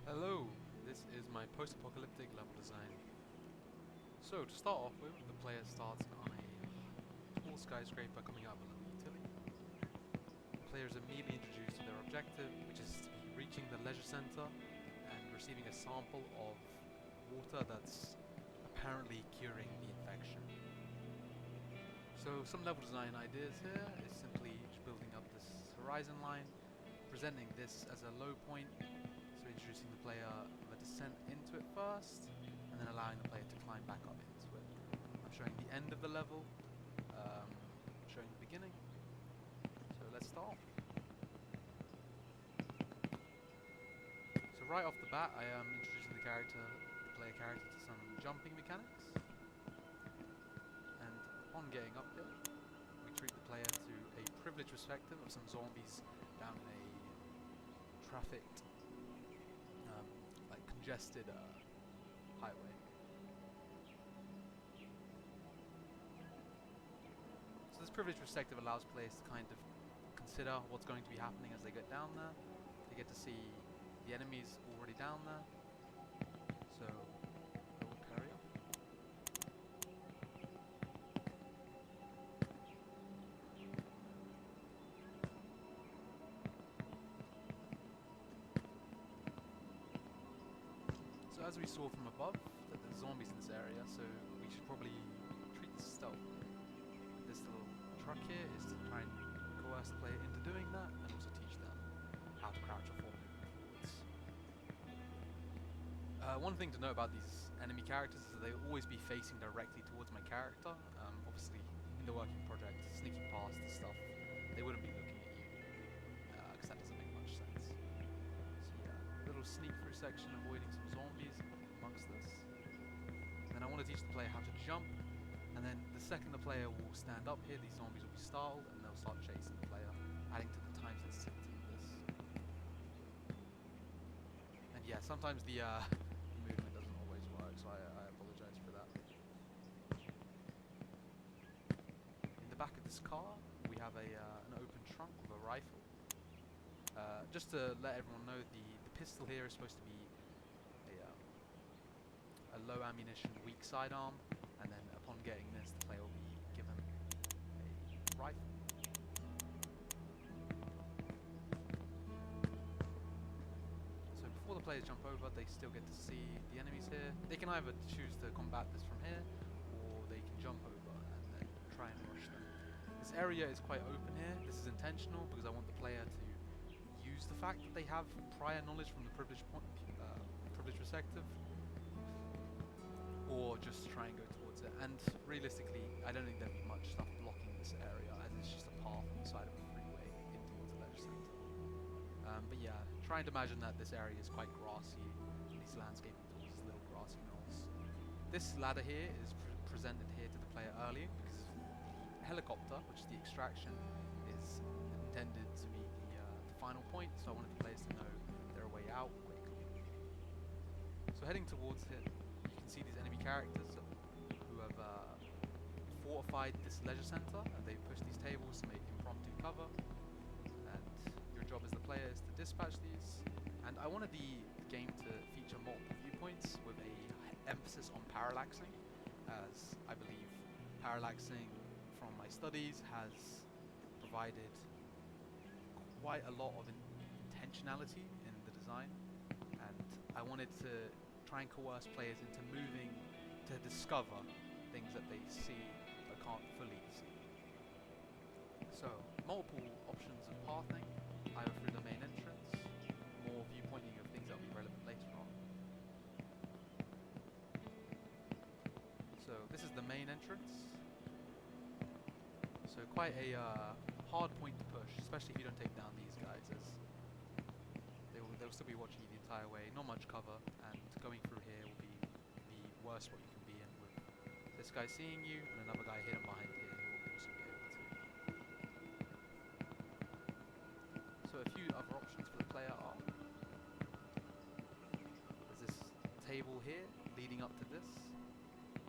Hello, this is my post-apocalyptic level design. So, to start off with, the player starts on a tall skyscraper coming out of a level utility. The player is immediately introduced to their objective, which is to be reaching the leisure center and receiving a sample of water that's apparently curing the infection. So, some level design ideas here is simply building up this horizon line, presenting this as a low point. So introducing the player of a descent into it first, and then allowing the player to climb back up into it. I'm showing the end of the level, showing the beginning. So let's start. So right off the bat, I am introducing the player character to some jumping mechanics. And upon getting up here, we treat the player to a privileged perspective of some zombies down a trafficked like congested highway. So this privileged perspective allows players to kind of consider what's going to be happening as they get down there. They get to see the enemies already down there. So I will carry on. So as we saw from above, that there's zombies in this area, so we should probably treat this stealth. This little truck here is to try and coerce the player into doing that, and also teach them how to crouch or fall moving forwards. One thing to note about these enemy characters is that they will always be facing directly towards my character. Obviously, in the working project, sneaking past the stuff, they wouldn't be looking at you, because that doesn't make much sense. Little sneak through section avoiding some zombies amongst this. And then I want to teach the player how to jump, and then the second the player will stand up here, these zombies will be startled and they'll start chasing the player, adding to the time sensitivity of this. And yeah, sometimes the movement doesn't always work, so I apologize for that. In the back of this car, we have an open trunk with a rifle. Just to let everyone know, the pistol here is supposed to be a low ammunition, weak sidearm, and then upon getting this, the player will be given a rifle. So before the players jump over, they still get to see the enemies here. They can either choose to combat this from here, or they can jump over and then try and rush them. This area is quite open here. This is intentional because I want the player to use the fact that they have prior knowledge from the privileged perspective, or just try and go towards it. And realistically, I don't think there'll be much stuff blocking this area, as it's just a path on the side of a freeway in towards the leisure centre. But yeah, trying to imagine that this area is quite grassy, these landscaping tools, these little grassy knolls. This ladder here is presented here to the player earlier because the helicopter, which is the extraction, is intended to be the final point, so I wanted the players to know their way out quickly. So heading towards it, you can see these enemy characters who have fortified this leisure center, and they've pushed these tables to make impromptu cover. And your job as the player is to dispatch these. And I wanted the game to feature multiple viewpoints with a emphasis on parallaxing, as I believe parallaxing from my studies has provided quite a lot of intentionality in the design, and I wanted to try and coerce players into moving to discover things that they see but can't fully see. So, multiple options of pathing, either through the main entrance, more viewpointing of things that will be relevant later on. So, this is the main entrance. So quite a hard point to push, especially if you don't take down these guys, as they'll still be watching you the entire way, not much cover, and going through here will be the worst what you can be in, with this guy seeing you and another guy hidden behind here who will also be able to. So a few other options for the player are, there's this table here leading up to this.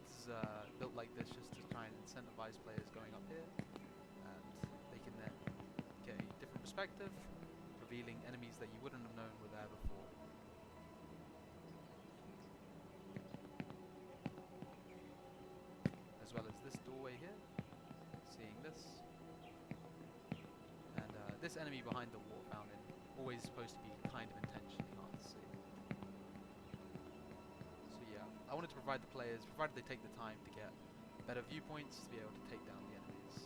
This is built like this just to try and incentivize players going up here, and they can then get a different perspective, revealing enemies that you wouldn't have known were there before. this enemy behind the water fountain, always supposed to be kind of intentionally hard to see. So yeah, I wanted to provide the players, provided they take the time to get better viewpoints, to be able to take down the enemies.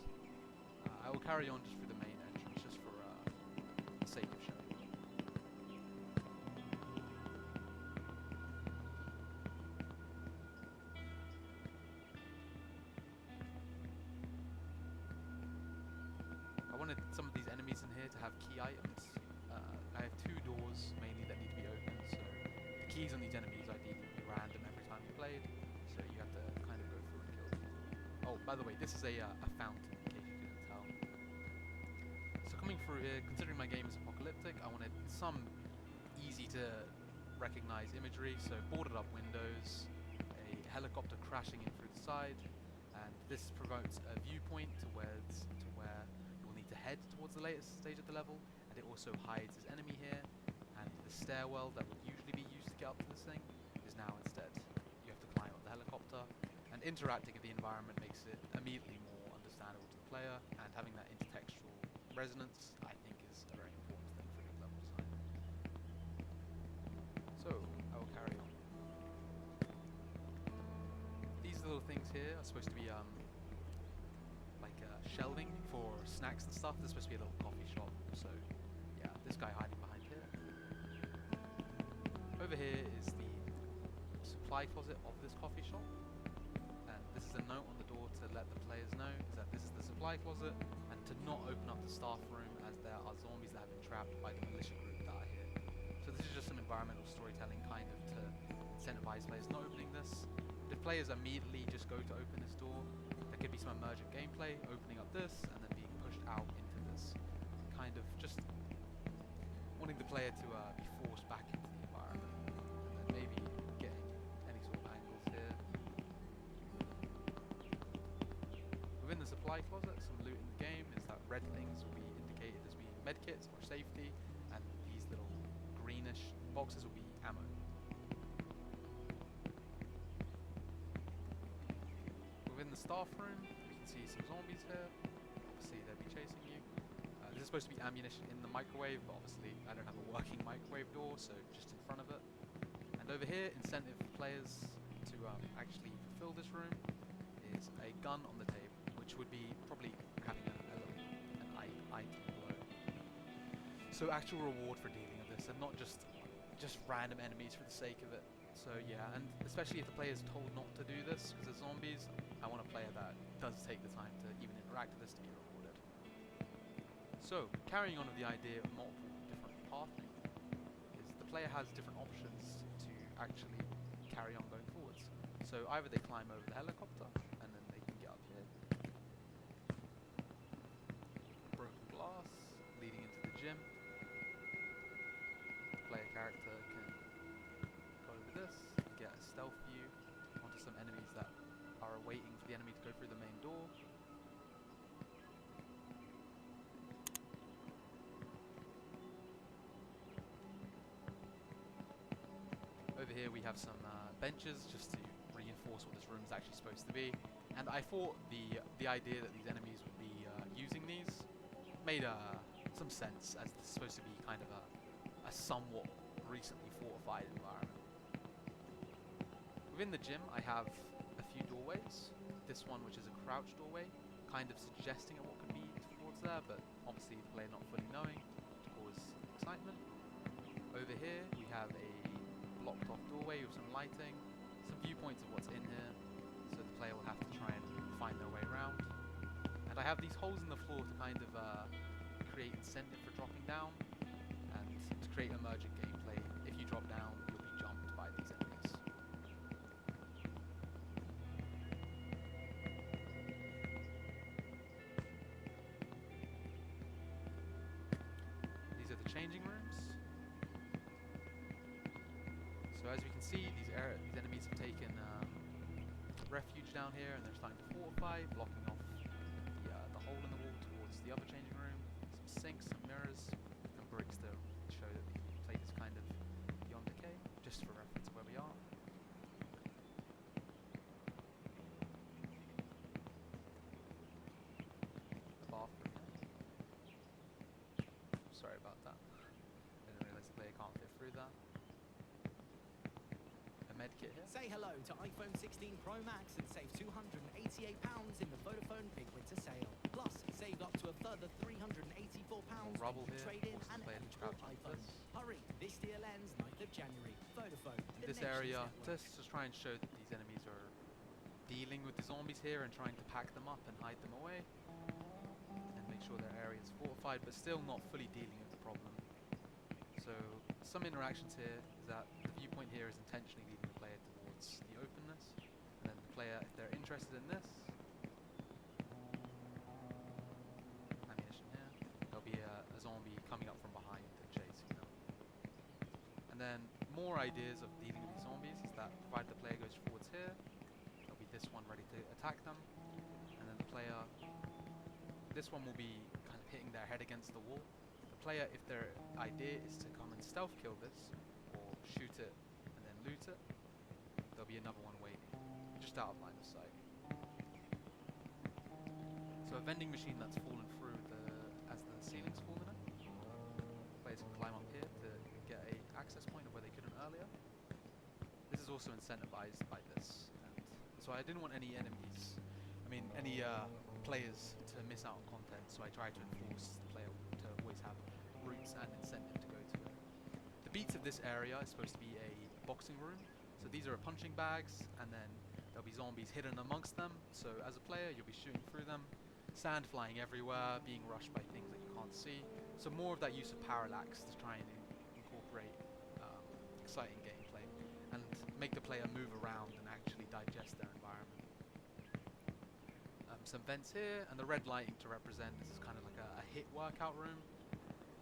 I will carry on just through the main entrance, just for the sake of showing. I wanted some of these enemies in here to have key items. I have 2 doors mainly that need to be opened, so the keys on these enemies ideally would be random every time you played, so you have to kind of go through and kill them. Oh, by the way, this is a fountain, in case you couldn't tell. So coming through here, considering my game is apocalyptic, I wanted some easy to recognize imagery, so boarded up windows, a helicopter crashing in through the side, and this promotes a viewpoint to where you'll need to head towards the latest stage of the level, and it also hides this enemy here, and the stairwell that would usually be used to get up to this thing is now instead you have to climb up the helicopter, and interacting with the environment makes it immediately more understandable to the player, and having that intertextual resonance I think is a very important thing for good level design. So I will carry on. These little things here are supposed to be shelving for snacks and stuff. There's supposed to be a little coffee shop, so yeah, this guy hiding behind here. Over here is the supply closet of this coffee shop, and this is a note on the door to let the players know is that this is the supply closet, and to not open up the staff room as there are zombies that have been trapped by the militia group that are here. So this is just some environmental storytelling kind of to incentivize players not opening this. But if players immediately just go to open this door, there could be some emergent gameplay, opening up this and then being pushed out into this. Kind of just wanting the player to be forced back into the environment, and then maybe getting any sort of angles here. Within the supply closet, some loot in the game is that red things will be indicated as being medkits or safety, and these little greenish boxes will be ammo. Within the staff room, you can see some zombies here. Obviously, they'll be chasing you. This is supposed to be ammunition in the microwave, but obviously I don't have a working microwave door, so just in front of it. And over here, incentive for players to actually fulfill this room is a gun on the table, which would be probably having an item below. So actual reward for dealing with this, and not just random enemies for the sake of it. So yeah, and especially if the player is told not to do this because they're zombies, I want a player that does take the time to even interact with this to be rewarded. So, carrying on with the idea of multiple different pathing, is the player has different options to actually carry on going forwards. So either they climb over the helicopter, and then they can get up here. Broken glass, leading into the gym. The player character can go over this, get a stealth view onto some enemies that are waiting for the enemy to go through the main door. Over here we have some benches just to reinforce what this room is actually supposed to be, and I thought the idea that these enemies would be using these made some sense, as this is supposed to be kind of a somewhat recently fortified environment. Within the gym I have a few doorways. This one, which is a crouch doorway, kind of suggesting at what could be towards there, but obviously the player not fully knowing to cause excitement. Over here we have a blocked off doorway with some lighting, some viewpoints of what's in here, so the player will have to try and find their way around. And I have these holes in the floor to kind of create incentive for dropping down, and to create emergent gameplay. If you drop down, you'll be jumped by these enemies. These are the changing rooms. So as we can see, these enemies have taken refuge down here, and they're starting to fortify, blocking off the hole in the wall towards the other changing room. Some sinks, some mirrors, and bricks to show that the place is kind of beyond decay, just for reference of where we are. The bathroom here. can't fit through that. A med kit here. Say hello to iPhone 16 Pro Max and save £288 in the Vodafone Big Winter Sale. Plus, save up to a further £384 Rubble when you here, trade in forces an the player to eligible crouch onto iPhone. this. Hurry, this deal ends 9th of January. Vodafone, In the this nation's area, network. just to try and show that these enemies are dealing with the zombies here and trying to pack them up and hide them away. And make sure their area is fortified, but still not fully dealing with the problem. So, some interactions here is that the viewpoint here is intentionally leading the player towards the openness. And then the player, if they're interested in this, ammunition here, there'll be a zombie coming up from behind and chasing them. And then more ideas of dealing with these zombies is that provided the player goes forwards here, there'll be this one ready to attack them. And then the player, this one will be kind of hitting their head against the wall. The player, if their idea is to come and stealth kill this, or shoot it and then loot it, there'll be another one waiting, just out of line of sight. So a vending machine that's fallen through as the ceiling's fallen in. Players can climb up here to get a access point of where they couldn't earlier. This is also incentivized by this. And so I didn't want any players to miss out on content, so I tried to enforce the player to always have routes and incentive to go to it. The beats of this area is supposed to be a boxing room. So these are punching bags, and then there'll be zombies hidden amongst them. So as a player, you'll be shooting through them. Sand flying everywhere, being rushed by things that you can't see. So more of that use of parallax to try and incorporate exciting gameplay and make the player move around and actually digest their environment. Some vents here, and the red lighting to represent this is kind of like a hit workout room.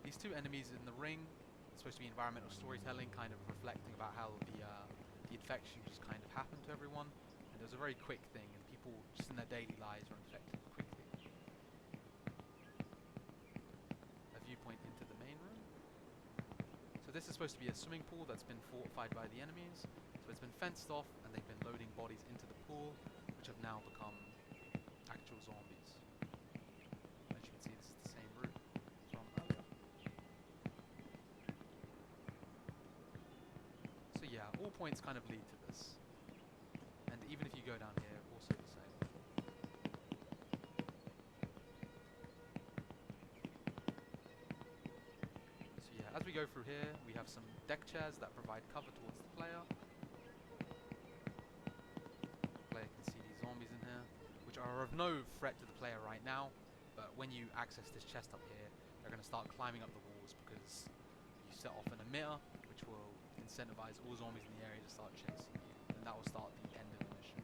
These two enemies in the ring, it's supposed to be environmental storytelling, kind of reflecting about how the infection just kind of happened to everyone. And it was a very quick thing, and people just in their daily lives are infected quickly. A viewpoint into the main room. So this is supposed to be a swimming pool that's been fortified by the enemies. So it's been fenced off, and they've been loading bodies into the pool, which have now become actual zombies. As you can see, this is the same route from earlier. So yeah, all points kind of lead to this. And even if you go down here, also the same. So yeah, as we go through here, we have some deck chairs that provide cover towards the player. The player can see these zombies in here, which are of no threat to the player right now, but when you access this chest up here, they're going to start climbing up the walls because you set off an emitter, which will incentivize all zombies in the area to start chasing you, and that will start the end of the mission.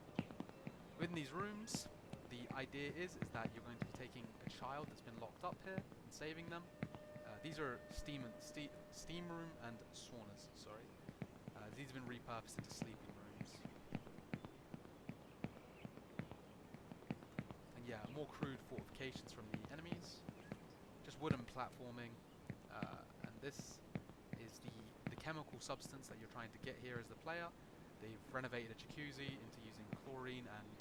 Within these rooms, the idea is that you're going to be taking a child that's been locked up here and saving them. These are steam room and saunas, sorry. These have been repurposed into sleeping rooms. Yeah, more crude fortifications from the enemies, just wooden platforming, and this is the chemical substance that you're trying to get here as the player. They've renovated a jacuzzi into using chlorine and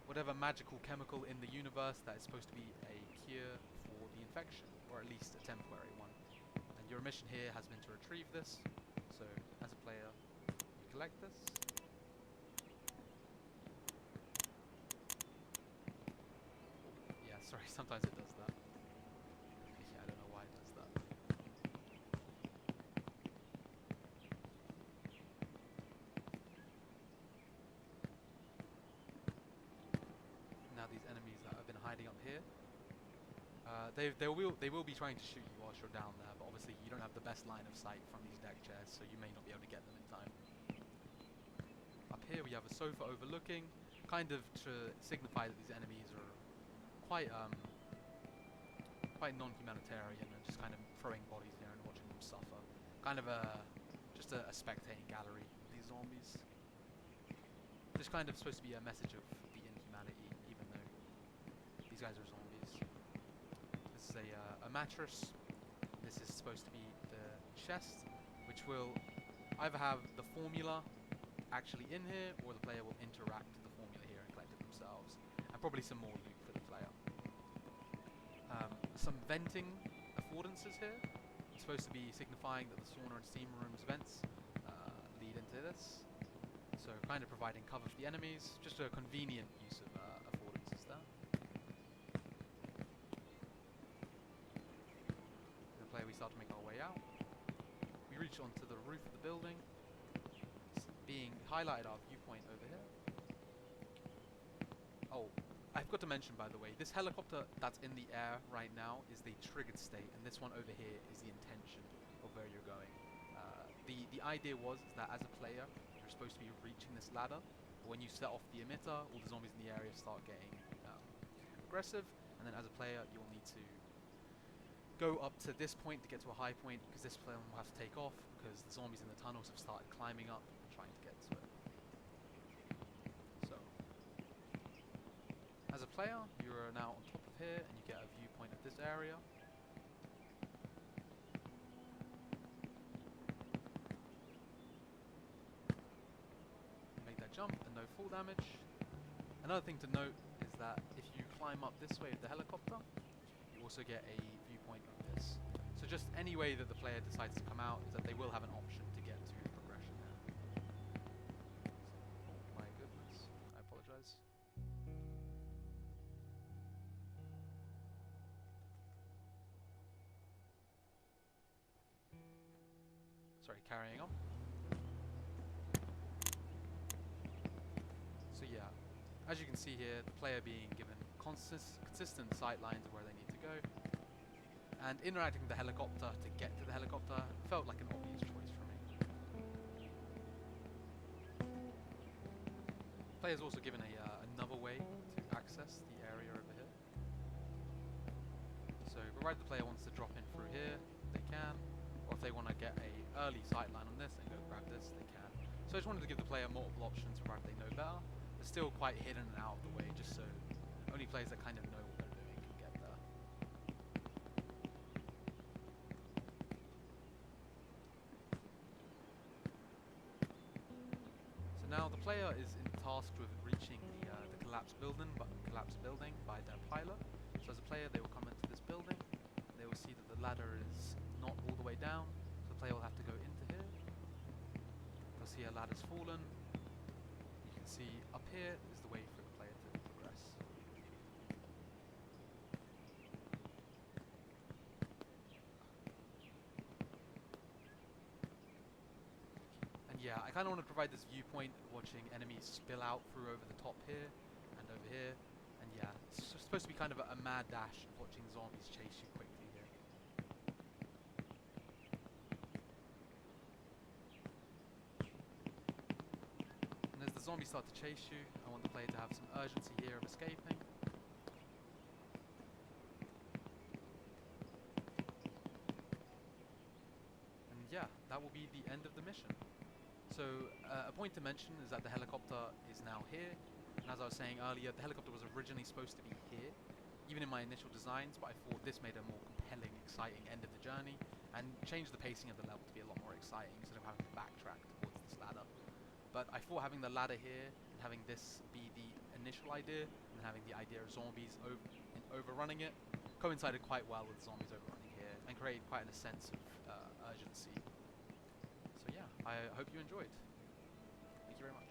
whatever magical chemical in the universe that is supposed to be a cure for the infection, or at least a temporary one. And your mission here has been to retrieve this, so as a player, you collect this. Sorry, sometimes it does that. Yeah, I don't know why it does that. Now these enemies that have been hiding up here, they will be trying to shoot you whilst you're down there, but obviously you don't have the best line of sight from these deck chairs, so you may not be able to get them in time. Up here we have a sofa overlooking, kind of to signify that these enemies are quite non-humanitarian and just kind of throwing bodies here and watching them suffer. Kind of just a spectating gallery of these zombies. Just kind of supposed to be a message of the inhumanity, even though these guys are zombies. This is a mattress. This is supposed to be the chest, which will either have the formula actually in here, or the player will interact with the formula here and collect it themselves. And probably some more loot for the player. Some venting affordances here. it's supposed to be signifying that the sauna and steam rooms vents lead into this. So kind of providing cover for the enemies, just a convenient use of affordances there. In the play we start to make our way out. We reach onto the roof of the building, being highlighted our viewpoint over here. Oh, I forgot to mention, by the way, this helicopter that's in the air right now is the triggered state, and this one over here is the intention of where you're going. The idea was that as a player, you're supposed to be reaching this ladder, but when you set off the emitter, all the zombies in the area start getting aggressive, and then as a player, you'll need to go up to this point to get to a high point, because this plane will have to take off, because the zombies in the tunnels have started climbing up and trying to get to it. So, as a player, you are now on top of here, and you get a viewpoint of this area. Make that jump, and no fall damage. Another thing to note is that if you climb up this way with the helicopter, you also get a viewpoint of this. So just any way that the player decides to come out is that they will have an option to get to progression there. Oh my goodness, I apologize. Sorry, carrying on. So yeah, as you can see here, the player being given consistent sight lines of where they need to go, and interacting with the helicopter to get to the helicopter felt like an obvious choice for me. The player's also given another way to access the area over here. So provided the player wants to drop in through here, they can, or if they want to get a early sight line on this and go grab this, they can. So I just wanted to give the player multiple options provided they know better. They're still quite hidden and out of the way, just so only players that kind of know what they're doing can get there. So now the player is tasked with reaching the collapsed building by their pilot. So as a player, they will come into this building. They will see that the ladder is not all the way down, so the player will have to go into here. They'll see a ladder's fallen. You can see up here is the way for the player to progress. And yeah, I kind of want to provide this viewpoint of watching enemies spill out through over the top here and over here. And yeah, it's supposed to be kind of a mad dash of watching zombies chase you quickly here. And as the zombies start to chase you, I want the player to have some urgency here of escaping. And yeah, that will be the end of the mission. So a point to mention is that the helicopter is now here. And as I was saying earlier, the helicopter was originally supposed to be here, even in my initial designs, but I thought this made a more compelling, exciting end of the journey, and changed the pacing of the level to be a lot more exciting instead of having to backtrack towards this ladder. But I thought having the ladder here, and having this be the initial idea, and having the idea of zombies overrunning it, coincided quite well with zombies overrunning here, and created quite a sense of urgency. So yeah, I hope you enjoyed. Thank you very much.